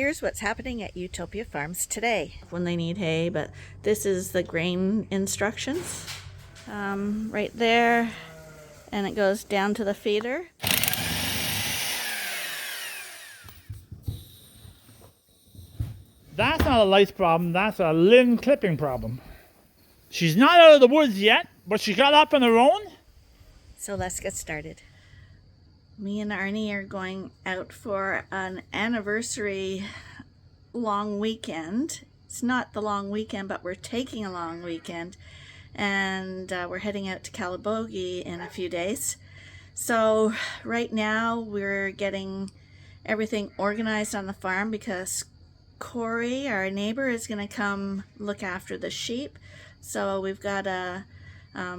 here's what's happening at Ewetopia Farms today when they need hay, but this is the grain instructions right there, and it goes down to the feeder. That's not a lice problem, that's a limb clipping problem. She's not out of the woods yet, but she got up on her own. So let's get started. Me and Arnie are going out for an anniversary long weekend. It's not the long weekend, but we're taking a long weekend, and we're heading out to Calabogie in a few days. So right now we're getting everything organized on the farm because Corey, our neighbor, is going to come look after the sheep. So we've got to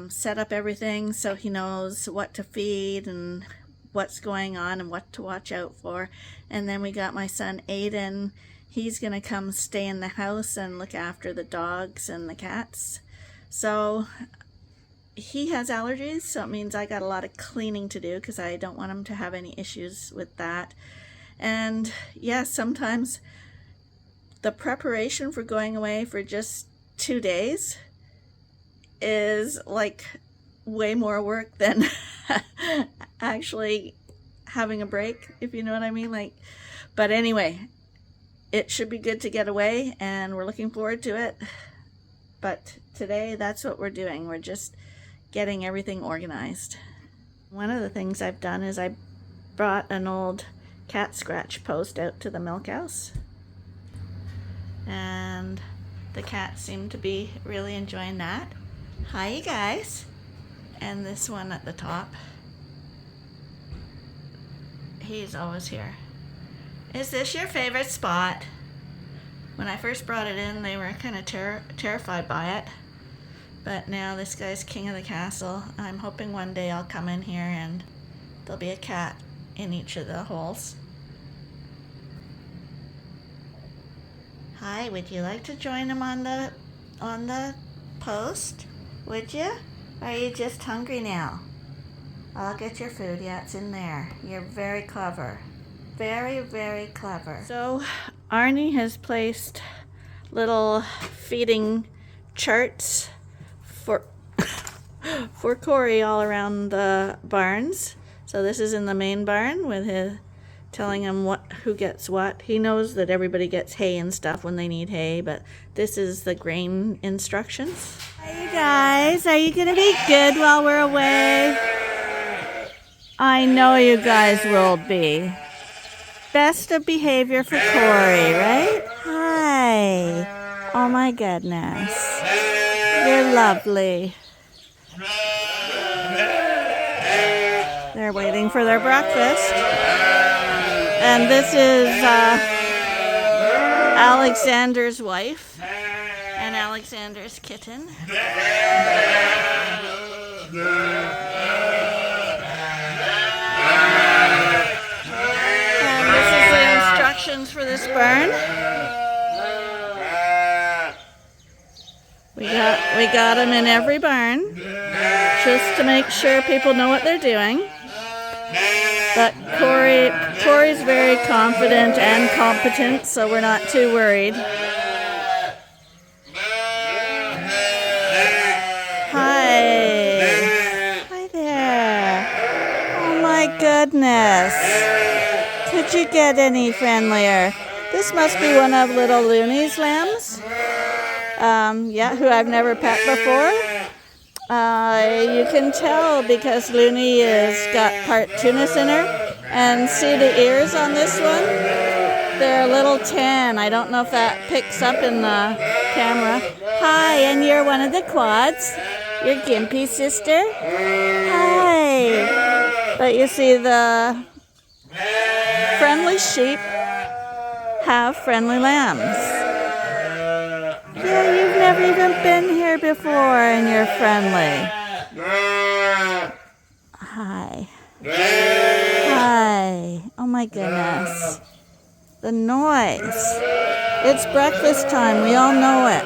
set up everything so he knows what to feed and what's going on and what to watch out for. And then we got my son Aiden. He's going to come stay in the house and look after the dogs and the cats. So he has allergies, so it means I got a lot of cleaning to do because I don't want him to have any issues with that. And yes, sometimes the preparation for going away for just 2 days is like way more work than actually having a break, if you know what I mean. But anyway, it should be good to get away, and we're looking forward to it. But today, that's what we're doing. We're just getting everything organized. One of the things I've done is I brought an old cat scratch post out to the milk house, and the cats seem to be really enjoying that. Hi, you guys. And this one at the top, he's always here. Is this your favorite spot? When I first brought it in, they were kind of terrified by it, but now this guy's king of the castle. I'm hoping one day I'll come in here and there'll be a cat in each of the holes. Hi, would you like to join him on the post? Would you? Or are you just hungry now? I'll get your food. Yeah, it's in there. You're very clever. Very, very clever. So Arnie has placed little feeding charts for Corey all around the barns. So this is in the main barn with his telling him who gets what. He knows that everybody gets hay and stuff when they need hay, but this is the grain instructions. Hi, you guys. Are you going to be good while we're away? I know you guys will be. Best of behavior for Corey, right? Hi. Oh my goodness. You're lovely. They're waiting for their breakfast. And this is Alexander's wife and Alexander's kitten. And this is the instructions for this barn. We got them in every barn just to make sure people know what they're doing. But Corey's very confident and competent, so we're not too worried. Hi. Hi there. Oh my goodness. Could you get any friendlier? This must be one of little Looney's lambs. Yeah, who I've never pet before. You can tell because Looney has got part Tunis in her. And see the ears on this one? They're a little tan. I don't know if that picks up in the camera. Hi, and you're one of the quads. You're Gimpy's sister. Hi. But you see, the friendly sheep have friendly lambs. Yeah, you've never even been here before and you're friendly. Hi. Hi. Oh my goodness. The noise. It's breakfast time. We all know it.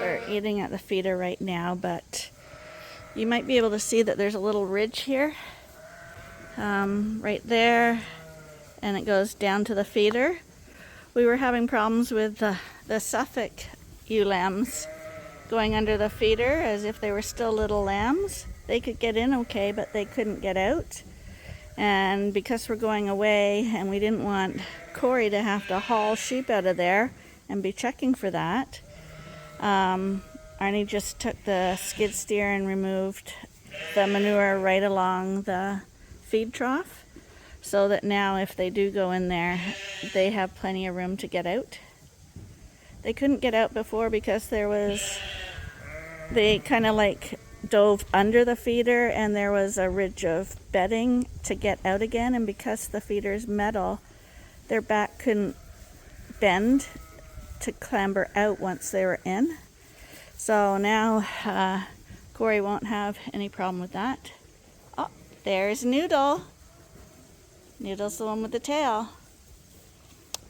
We're eating at the feeder right now, but you might be able to see that there's a little ridge here. Right there. And it goes down to the feeder. we were having problems with the Suffolk ewe lambs going under the feeder as if they were still little lambs. They could get in okay, but they couldn't get out. And because we're going away and we didn't want Corey to have to haul sheep out of there and be checking for that, Arnie just took the skid steer and removed the manure right along the feed trough, so that now if they do go in there, they have plenty of room to get out. They couldn't get out before because they kind of like dove under the feeder and there was a ridge of bedding to get out again, and because the feeder's metal, their back couldn't bend to clamber out once they were in. So now Corey won't have any problem with that. Oh, there's Noodle. Noodle's the one with the tail.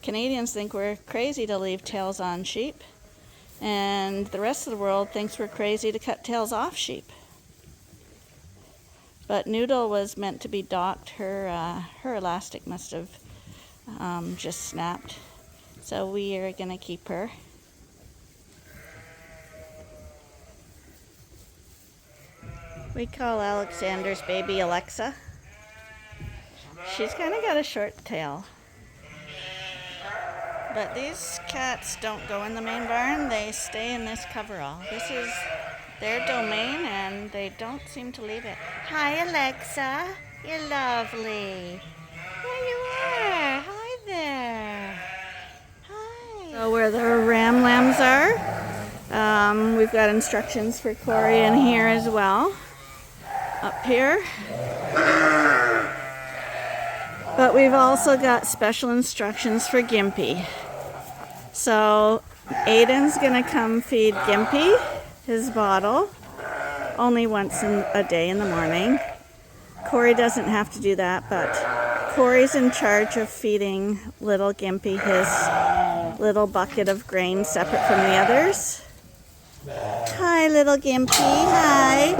Canadians think we're crazy to leave tails on sheep, and the rest of the world thinks we're crazy to cut tails off sheep. But Noodle was meant to be docked. Her elastic must have just snapped. So we are going to keep her. We call Alexander's baby Alexa. She's kind of got a short tail. But these cats don't go in the main barn. They stay in this coverall. This is their domain and they don't seem to leave it. Hi, Alexa. You're lovely. There you are. Hi there. Hi. So where the ram lambs are, we've got instructions for Corey in here as well. Up here. But we've also got special instructions for Gimpy. So Aiden's gonna come feed Gimpy his bottle only once a day in the morning. Corey doesn't have to do that, but Corey's in charge of feeding little Gimpy his little bucket of grain separate from the others. Hi, little Gimpy. Hi.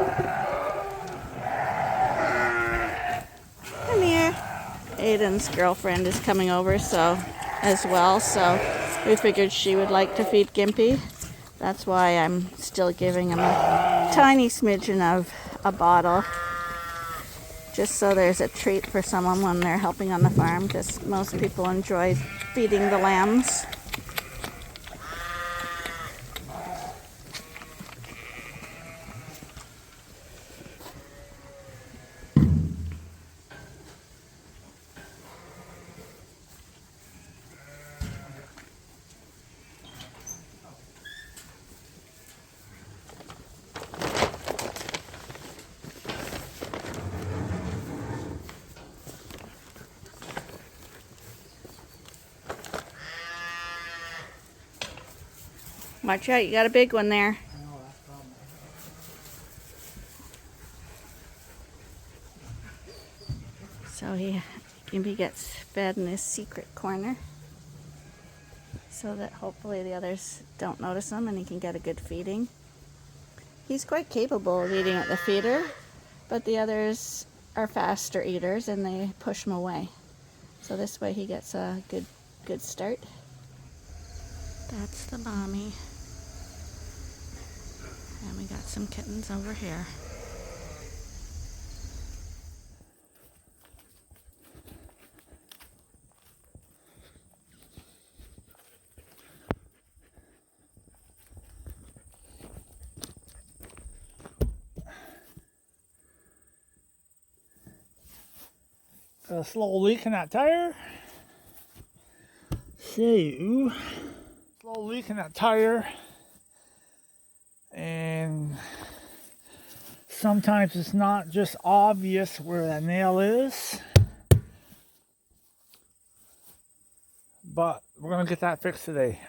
Come here. Aiden's girlfriend is coming over as well, so we figured she would like to feed Gimpy. That's why I'm still giving him a tiny smidgen of a bottle, just so there's a treat for someone when they're helping on the farm, because most people enjoy feeding the lambs. Watch out, you got a big one there. So Gimpy gets fed in his secret corner so that hopefully the others don't notice him and he can get a good feeding. He's quite capable of eating at the feeder, but the others are faster eaters and they push him away. So this way he gets a good start. That's the mommy. And we got some kittens over here. Got a slow leak in that tire. So, slow leak in that tire. And sometimes it's not just obvious where that nail is. But we're going to get that fixed today.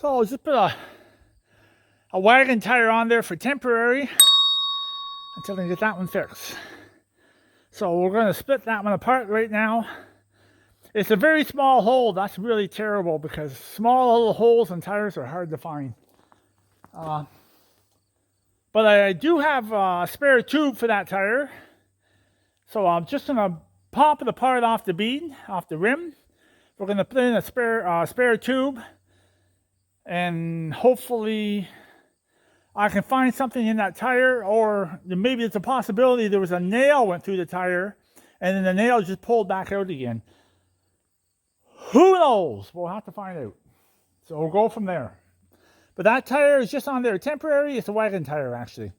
So I'll just put a wagon tire on there for temporary until I get that one fixed. So we're going to split that one apart right now. It's a very small hole. That's really terrible because small little holes in tires are hard to find. But I do have a spare tube for that tire. So I'm just going to pop it apart off the bead, off the rim. We're going to put in a spare tube. And hopefully I can find something in that tire, or maybe it's a possibility there was a nail went through the tire and then the nail just pulled back out again. Who knows? We'll have to find out. So we'll go from there. But that tire is just on there temporary. It's a wagon tire actually.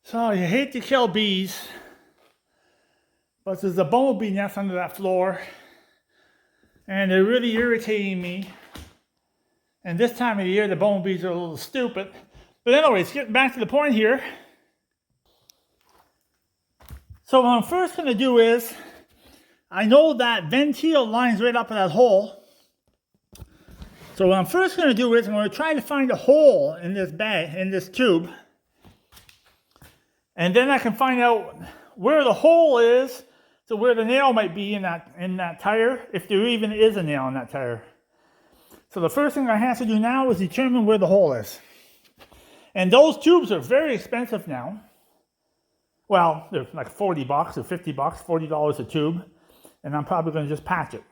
So you hate to kill bees, but there's a bumblebee nest under that floor, and they're really irritating me. And this time of year, the bumblebees are a little stupid. But anyways, getting back to the point here. So what I'm first going to do is, I know that ventile lines right up in that hole. So what I'm first going to do is I'm going to try to find a hole in this bag, in this tube. And then I can find out where the hole is, so where the nail might be in that tire, if there even is a nail in that tire. So the first thing I have to do now is determine where the hole is. And those tubes are very expensive now. Well, they're like 40 bucks or 50 bucks, $40 a tube. And I'm probably going to just patch it.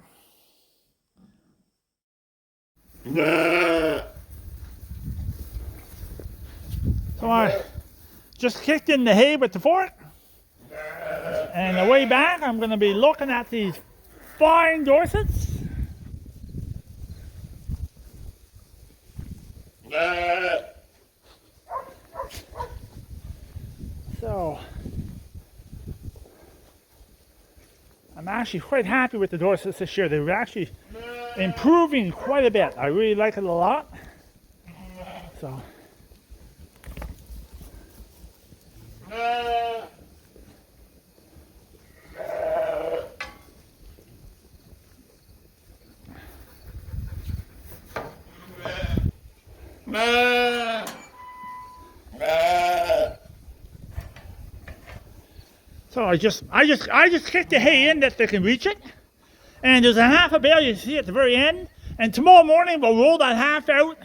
So I just kicked in the hay with the fork. And the way back, I'm going to be looking at these fine Dorsets. So, I'm actually quite happy with the Dorsets this year. They're actually improving quite a bit. I really like it a lot. So. So I just kicked the hay in that they can reach it, and there's a half a bale you see at the very end. And tomorrow morning we'll roll that half out,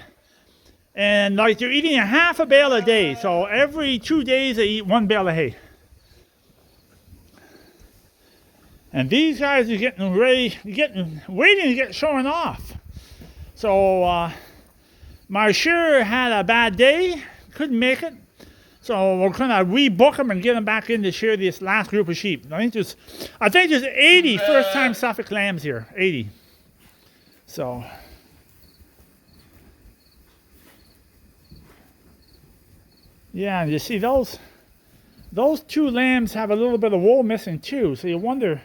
and like they're eating a half a bale a day. So every 2 days they eat 1 bale of hay. And these guys are getting ready, waiting to get shorn off. So my shearer had a bad day, couldn't make it. So we're going to rebook them and get them back in to shear this last group of sheep. I think there's 80 first-time Suffolk lambs here, 80. So, yeah, and you see those 2 lambs have a little bit of wool missing too. So you wonder,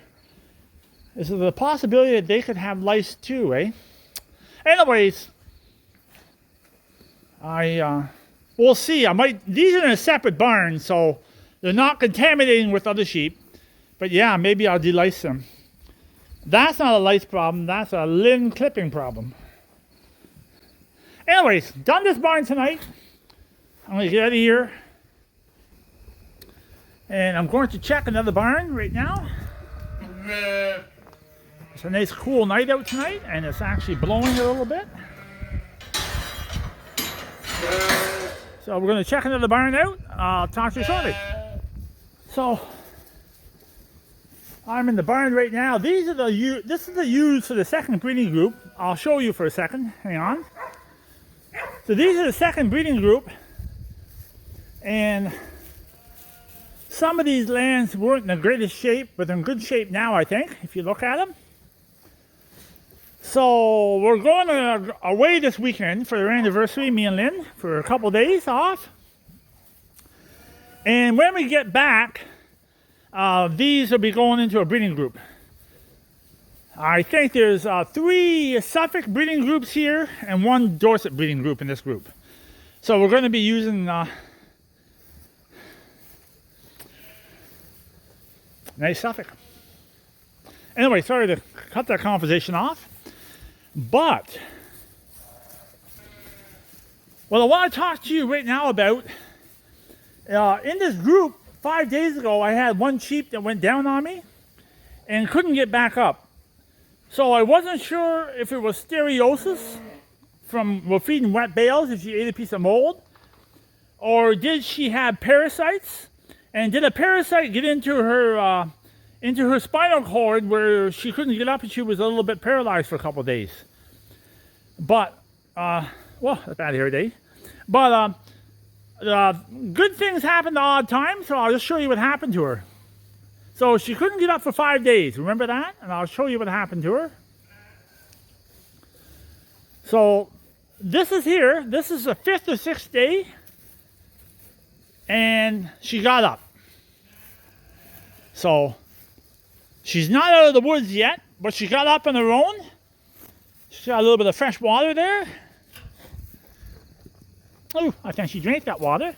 is there the possibility that they could have lice too, eh? Anyways, we'll see. These are in a separate barn, so they're not contaminating with other sheep. But yeah, maybe I'll delice them. That's not a lice problem. That's a lin clipping problem. Anyways, done this barn tonight. I'm going to get out of here. And I'm going to check another barn right now. It's a nice cool night out tonight, and it's actually blowing a little bit. So we're going to check another barn out. I'll talk to you shortly. So I'm in the barn right now. This is the ewes for the second breeding group. I'll show you for a second. Hang on. So these are the second breeding group, and some of these lambs weren't in the greatest shape, but they're in good shape now, I think, if you look at them. So we're going away this weekend for their anniversary, me and Lynn, for a couple days off. And when we get back, these will be going into a breeding group. I think there's 3 Suffolk breeding groups here and 1 Dorset breeding group in this group. So we're going to be using nice Suffolk. Anyway, sorry to cut that conversation off. But what I want to talk to you right now about, in this group 5 days ago, I had 1 sheep that went down on me and couldn't get back up. So I wasn't sure if it was stereosis from feeding wet bales if she ate a piece of mold, or did she have parasites, and did a parasite get into her spinal cord where she couldn't get up and she was a little bit paralyzed for a couple of days. But, well, a bad hair day. But good things happen at odd times, so I'll just show you what happened to her. So she couldn't get up for 5 days, remember that? And I'll show you what happened to her. So this is here, this is the 5th or 6th day, and she got up. So she's not out of the woods yet, but she got up on her own. She's got a little bit of fresh water there. Oh, I think she drank that water.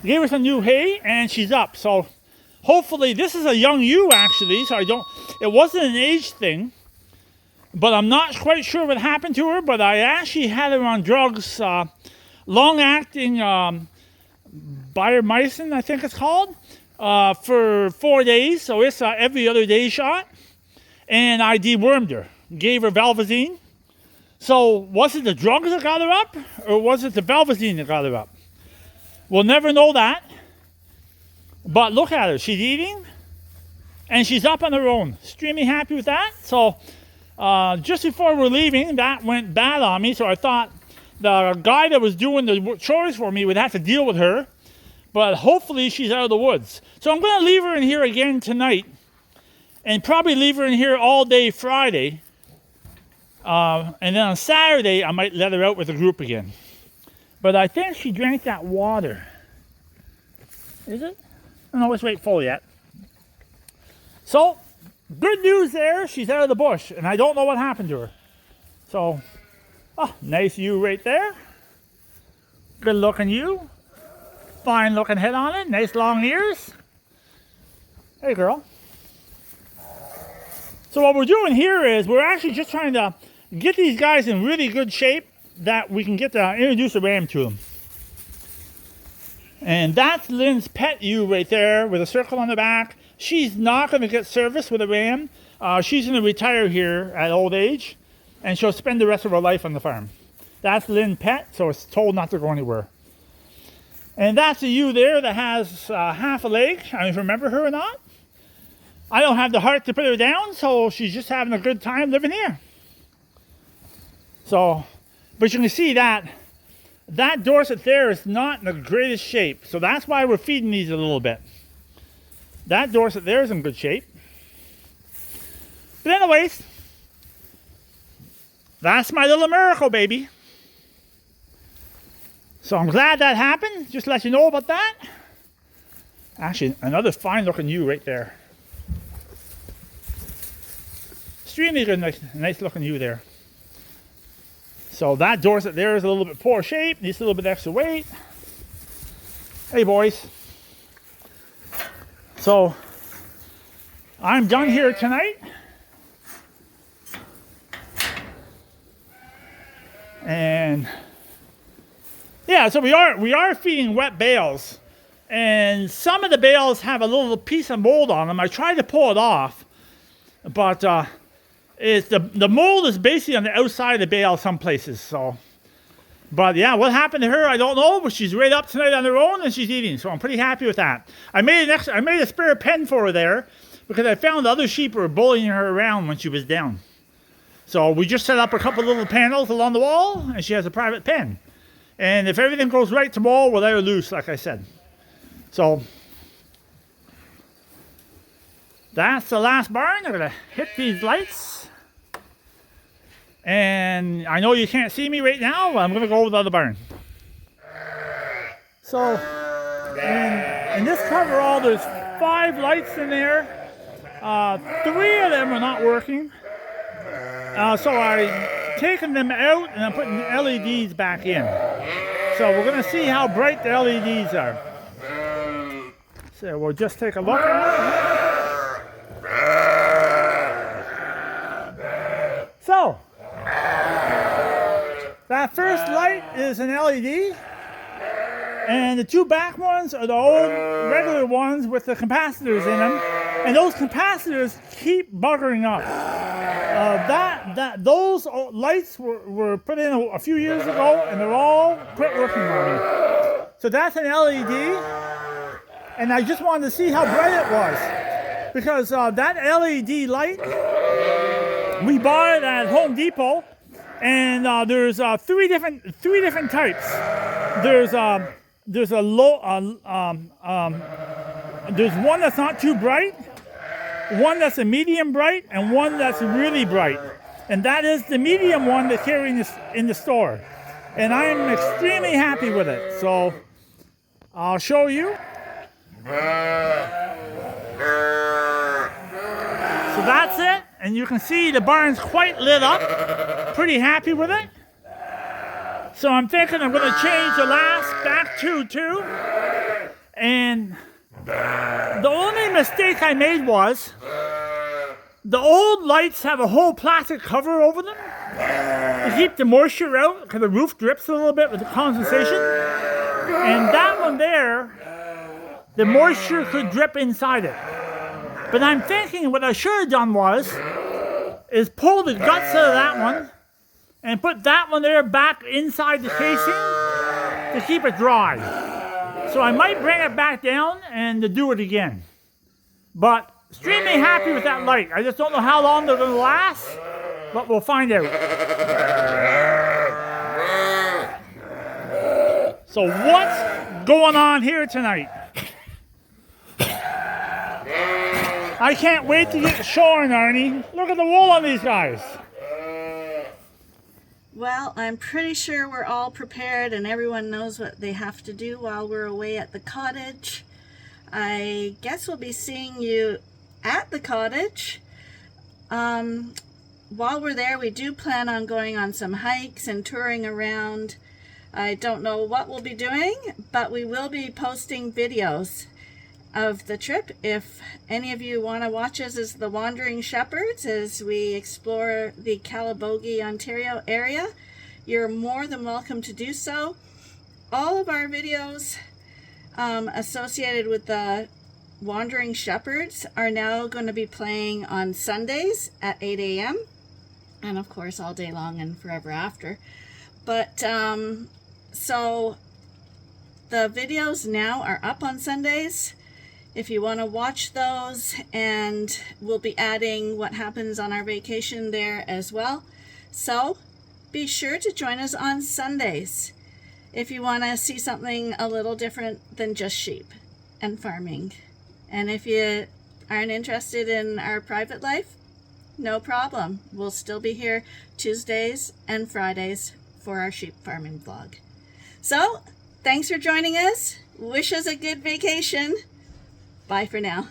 Gave her some new hay, and she's up. So hopefully, this is a young ewe actually, so it wasn't an age thing. But I'm not quite sure what happened to her, but I actually had her on drugs, long-acting Byromycin, I think it's called, for 4 days. So it's every other day shot. And I dewormed her, gave her Valvazine. So was it the drugs that got her up, or was it the Valvazine that got her up? We'll never know that. But look at her, she's eating, and she's up on her own. Extremely happy with that. So just before we're leaving, that went bad on me. So I thought the guy that was doing the chores for me would have to deal with her. But hopefully she's out of the woods. So I'm going to leave her in here again tonight. And probably leave her in here all day Friday. And then on Saturday, I might let her out with the group again. But I think she drank that water. Is it? No, it's wait full yet. So, good news there. She's out of the bush. And I don't know what happened to her. So, nice ewe right there. Good looking ewe. Fine looking head on it. Nice long ears. Hey, girl. So what we're doing here is we're actually just trying to get these guys in really good shape that we can get to introduce a ram to them. And that's Lynn's pet ewe right there with a circle on the back. She's not going to get service with a ram. She's going to retire here at old age, and she'll spend the rest of her life on the farm. That's Lynn Pet, so it's told not to go anywhere. And that's a ewe there that has half a leg. I don't know if you remember her or not. I don't have the heart to put her down, so she's just having a good time living here. So, but you can see that Dorset there is not in the greatest shape. So that's why we're feeding these a little bit. That Dorset there is in good shape. But anyways, that's my little miracle baby. So I'm glad that happened. Just to let you know about that. Actually, another fine looking ewe right there. Extremely good, nice looking ewe there. So that Dorset there is a little bit poor shape, needs a little bit extra weight. Hey boys. So I'm done here tonight. And yeah, so we are feeding wet bales. And some of the bales have a little piece of mold on them. I tried to pull it off, but it's the mold is basically on the outside of the bale some places. So, but yeah, what happened to her, I don't know. But she's right up tonight on her own and she's eating. So I'm pretty happy with that. I made a spare pen for her there because I found the other sheep were bullying her around when she was down. So we just set up a couple little panels along the wall, and she has a private pen. And if everything goes right tomorrow, we'll let her loose, like I said. So that's the last barn. I'm gonna hit these lights. And I know you can't see me right now, but I'm going to go over the other barn. So, in this coverall, there's 5 lights in there. 3 of them are not working. So I've taken them out and I'm putting LEDs back in. So we're going to see how bright the LEDs are. So we'll just take a look at it. So, that first light is an LED, and the 2 back ones are the old regular ones with the capacitors in them, and those capacitors keep buggering up. Those lights were put in a few years ago, and they're all quit working on me. So that's an LED, and I just wanted to see how bright it was, because that LED light, we bought it at Home Depot. And there's 3 different types. There's a low there's one that's not too bright, one that's a medium bright, and one that's really bright. And that is the medium one that's here in the store. And I am extremely happy with it. So I'll show you. So that's it. And you can see the barn's quite lit up. Pretty happy with it. So I'm thinking I'm going to change the last back two too. And the only mistake I made was the old lights have a whole plastic cover over them to keep the moisture out because the roof drips a little bit with the condensation. And that down there, the moisture could drip inside it. But I'm thinking what I should have done is pull the guts out of that one and put that one there back inside the casing to keep it dry. So I might bring it back down and to do it again. But extremely happy with that light. I just don't know how long they're going to last, but we'll find out. So what's going on here tonight? I can't wait to get shorn, Arnie. Look at the wool on these guys. Well, I'm pretty sure we're all prepared and everyone knows what they have to do while we're away at the cottage. I guess we'll be seeing you at the cottage. While we're there, we do plan on going on some hikes and touring around. I don't know what we'll be doing, but we will be posting videos of the trip. If any of you want to watch us as the Wandering Shepherds as we explore the Calabogie, Ontario area, you're more than welcome to do so. All of our videos associated with the Wandering Shepherds are now going to be playing on Sundays at 8 a.m. and of course all day long and forever after. But so the videos now are up on Sundays if you want to watch those, and we'll be adding what happens on our vacation there as well. So be sure to join us on Sundays if you want to see something a little different than just sheep and farming. And if you aren't interested in our private life, no problem. We'll still be here Tuesdays and Fridays for our sheep farming vlog. So thanks for joining us. Wish us a good vacation. Bye for now.